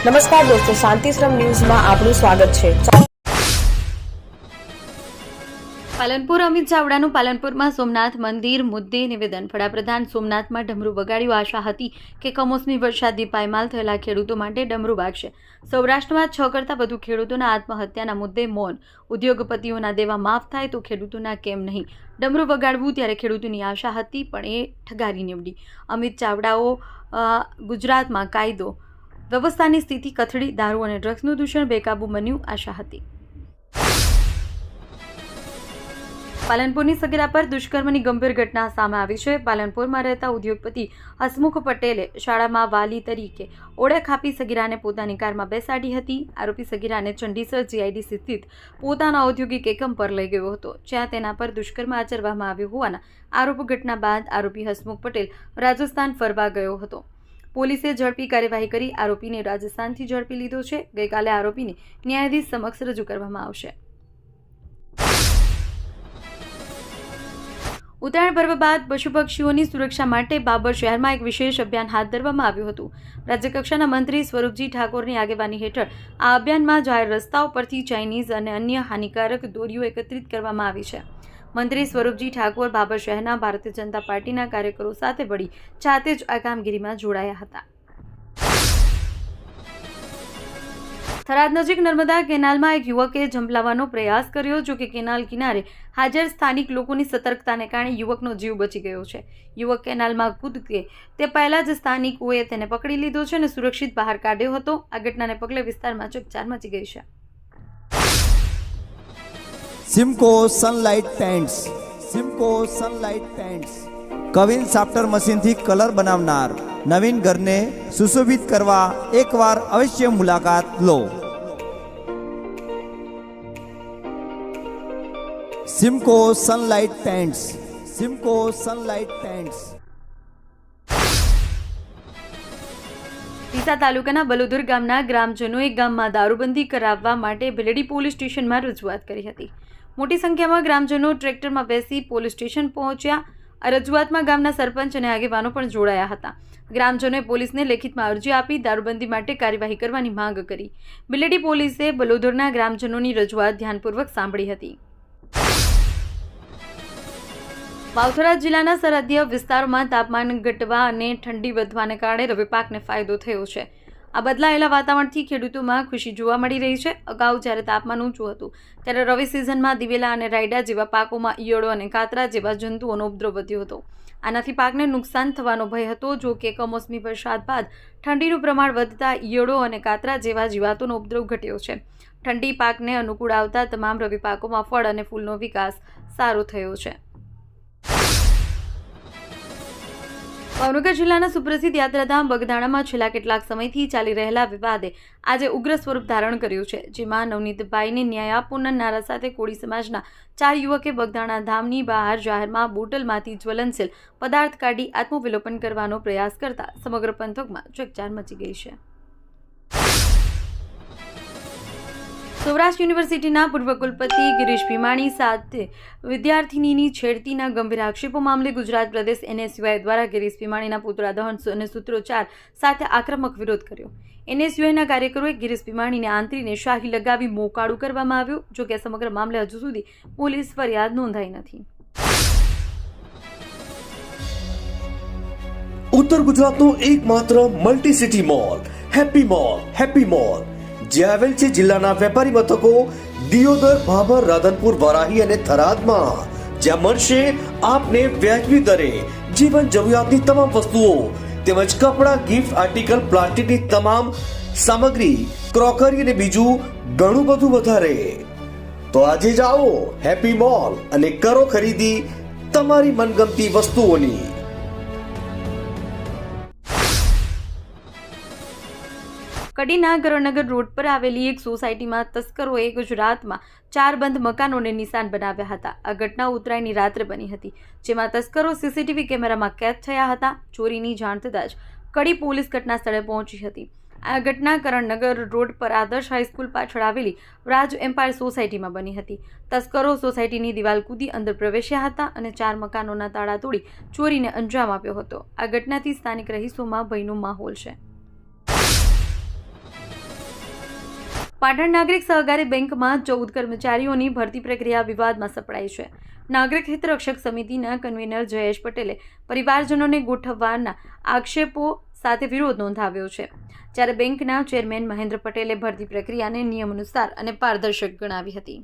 નમસ્કાર દોસ્તો, શાંતિશ્રમ ન્યૂઝમાં આપનું સ્વાગત છે। પાલનપુર અમિત ચાવડાનું પાલનપુરમાં સોમનાથ મંદિર મુદ્દે નિવેદન। વડાપ્રધાન સોમનાથમાં ડમરૂ વગાડ્યું। આશા હતી કે કમોસમી વરસાદથી પાયમાલ થયેલા ખેડૂતો માટે ડમરૂ વાગશે। સૌરાષ્ટ્રમાં 6 કરતાં વધુ ખેડૂતોના આત્મહત્યાના મુદ્દે મૌન। ઉદ્યોગપતિઓના દેવા માફ થાય તો ખેડૂતોના કેમ નહીં? ડમરૂ વગાડવું ત્યારે ખેડૂતોની આશા હતી, પણ એ ઠગારી નીવડી। અમિત ચાવડાઓ ગુજરાતમાં કાયદો વ્યવસ્થાની સ્થિતિ કથળી, દારૂ અને ડ્રગ્સનું દૂષણ બેકાબૂ બન્યું, આશા હતી। પાલનપુરની સગીરા પર દુષ્કર્મની ગંભીર ઘટના સામે આવી છે। પાલનપુરમાં રહેતા ઉદ્યોગપતિ હસમુખ પટેલે શાળામાં વાલી તરીકે ઓળખ આપી સગીરાને પોતાની કારમાં બેસાડી હતી। આરોપી સગીરાને ચંડીસર જીઆઈડીસી સ્થિત પોતાના ઔદ્યોગિક એકમ પર લઈ ગયો હતો, જ્યાં તેના પર દુષ્કર્મ આચરવામાં આવ્યું હોવાના આરોપ ઘટના બાદ આરોપી હસમુખ પટેલ રાજસ્થાન ફરવા ગયો હતો। પોલીસે ઝડપી કાર્યવાહી કરી આરોપીને રાજસ્થાનથી ઝડપી લીધો છે। ગઈકાલે આરોપીને ન્યાયાધીશ સમક્ષ રજૂ કરવામાં આવશે। ઉત્તરાયણ પર્વ બાદ પશુ પક્ષીઓની સુરક્ષા માટે બાબર શહેરમાં એક વિશેષ અભિયાન હાથ ધરવામાં આવ્યું હતું। રાજ્યકક્ષાના મંત્રી સ્વરૂપજી ઠાકોરની આગેવાની હેઠળ આ અભિયાનમાં જાહેર રસ્તાઓ પરથી ચાઇનીઝ અને અન્ય હાનિકારક દોરીઓ એકત્રિત કરવામાં આવી છે। મંત્રી સ્વરૂપજી ઠાકોર બાબર શહેરના ભારતીય જનતા પાર્ટીના કાર્યકરો સાથે વળી જાતે જ આ કામગીરીમાં જોડાયા હતા। થરાદ નજીક નર્મદા કેનાલમાં એક યુવકે ઝંપલાવવાનો પ્રયાસ કર્યો, જો કે કેનાલ કિનારે હાજર સ્થાનિક લોકોની સતર્કતાને કારણે યુવકનો જીવ બચી ગયો છે। યુવક કેનાલમાં કૂદકે તે પહેલા જ સ્થાનિકોએ તેને પકડી લીધો છે અને સુરક્ષિત બહાર કાઢ્યો હતો। આ ઘટનાને પગલે વિસ્તારમાં ચકચાર મચી ગઈ છે। Simco sunlight paints. Simco sunlight paints કવિન સાફ્ટર મશીનથી કલર બનાવનાર નવીન ઘરને સુશોભિત કરવા એકવાર અવશ્ય મુલાકાત લો। Simco sunlight paints. Simco sunlight paints. Deesa તાલુકાના બલોદર ગામના ગ્રામજનોએ ગામમાં દારૂબંધી કરાવવા માટે ભીલડી પોલીસ સ્ટેશનમાં રજૂઆત કરી હતી। મોટી સંખ્યામાં ગ્રામજનો ટ્રેક્ટરમાં બેસી પોલીસ સ્ટેશન પહોંચ્યા। આ રજૂઆતમાં ગામના સરપંચ અને આગેવાનો પણ જોડાયા હતા। ગ્રામજનોએ પોલીસને લેખિતમાં અરજી આપી દારૂબંધી માટે કાર્યવાહી કરવાની માંગ કરી। બિલેડી પોલીસે બલોદરના ગ્રામજનોની રજૂઆત ધ્યાનપૂર્વક સાંભળી હતી। વાવથરા જિલ્લાના સરહદીય વિસ્તારોમાં તાપમાન ઘટવા અને ઠંડી વધવાને કારણે રવિ પાકને ફાયદો થયો છે। આ બદલાયેલા વાતાવરણથી ખેડૂતોમાં ખુશી જોવા મળી રહી છે। અગાઉ જ્યારે તાપમાન ઊંચું હતું ત્યારે રવિ સિઝનમાં દિવેલા અને રાયડા જેવા પાકોમાં ઈયળો અને કાતરા જેવા જંતુઓનો ઉપદ્રવ વધ્યો હતો। આનાથી પાકને નુકસાન થવાનો ભય હતો, જો કે કમોસમી વરસાદ બાદ ઠંડીનું પ્રમાણ વધતા ઈયળો અને કાતરા જેવા જીવાતોનો ઉપદ્રવ ઘટ્યો છે। ઠંડી પાકને અનુકૂળ આવતા તમામ રવિ પાકોમાં ફળ અને ફૂલનો વિકાસ સારો થયો છે। ભાવનગર જિલ્લાના સુપ્રસિદ્ધ યાત્રાધામ બગદાણામાં છેલ્લા કેટલાક સમયથી ચાલી રહેલા વિવાદે આજે ઉગ્ર સ્વરૂપ ધારણ કર્યું છે, જેમાં નવનીતભાઈને ન્યાય આપવાના નારા સાથે કોળી સમાજના 4 યુવકે બગદાણા ધામની બહાર જાહેરમાં બોટલમાંથી જ્વલનશીલ પદાર્થ કાઢી આત્મવિલોપન કરવાનો પ્રયાસ કરતા સમગ્ર પંથકમાં ચકચાર મચી ગઈ છે। સૌરાષ્ટ્ર યુનિવર્સિટીના પૂર્વ કુલપતિ ગિરીશ ભીમાણી સાથે વિદ્યાર્થિનીની છેડતીના ગંભીર આક્ષેપો મામલે ગુજરાત પ્રદેશ NSUI દ્વારા ગિરીશ ભીમાણીના પુતળા દહન અને સૂત્રોચ્ચાર સાથે આક્રમક વિરોધ કર્યો। NSUIના કાર્યકરોએ ગિરીશ ભીમાણીને આંતરીને શાહી લગાવી મોકાળું કરવામાં આવ્યું, જો કે સમગ્ર મામલે હજુ સુધી પોલીસ ફરિયાદ નોંધાઈ નથી। ઉત્તર ગુજરાતનો એકમાત્ર multi city mall happy mall જે આવેલ છે જિલ્લાના વેપારી મથકો દિયોદર, ભાભર, રાધનપુર, વરાહી અને થરાદમાં, જ્યાં મળશે આપને વ્યાજબી દરે જીવન જરૂરિયાતની તમામ વસ્તુઓ તેમજ કપડાં, ગિફ્ટ આર્ટિકલ, પ્લાસ્ટિકની તમામ સામગ્રી, ક્રોકરી અને બીજું ઘણું બધું વધારે। તો આજે જાઓ હેપી મોલ અને કરો ખરીદી તમારી મનગમતી વસ્તુઓની। કડીના ગરણનગર રોડ પર આવેલી એક સોસાયટીમાં તસ્કરોએ ગુજરાતમાં 4 બંધ મકાનોને નિશાન બનાવ્યા હતા। આ ઘટના ઉત્તરાયણની રાત્રે બની હતી, જેમાં તસ્કરો CCTV કેમેરામાં કેદ થયા હતા। ચોરીની જાણ થતાં જ કડી પોલીસ ઘટના સ્થળે પહોંચી હતી। આ ઘટના કરણનગર રોડ પર આદર્શ હાઈસ્કૂલ પાછળ આવેલી રાજ એમ્પાયર સોસાયટીમાં બની હતી। તસ્કરો સોસાયટીની દિવાલ કૂદી અંદર પ્રવેશ્યા હતા અને 4 મકાનોના તાળા તોડી ચોરીને અંજામ આપ્યો હતો। આ ઘટનાથી સ્થાનિક રહીશોમાં ભયનો માહોલ છે। પાટણ નાગરિક સહકારી બેંકમાં 14 કર્મચારીઓની ભરતી પ્રક્રિયા વિવાદમાં સપડાઈ છે. નાગરિક હિત રક્ષક સમિતિના કન્વીનર જયેશ પટેલે પરિવારજનોને ગોઠવવાના આક્ષેપો સાથે વિરોધ નોંધાવ્યો છે, જ્યારે બેંકના ચેરમેન મહેન્દ્ર પટેલે ભરતી પ્રક્રિયાને નિયમ અનુસાર અને પારદર્શક ગણાવી હતી.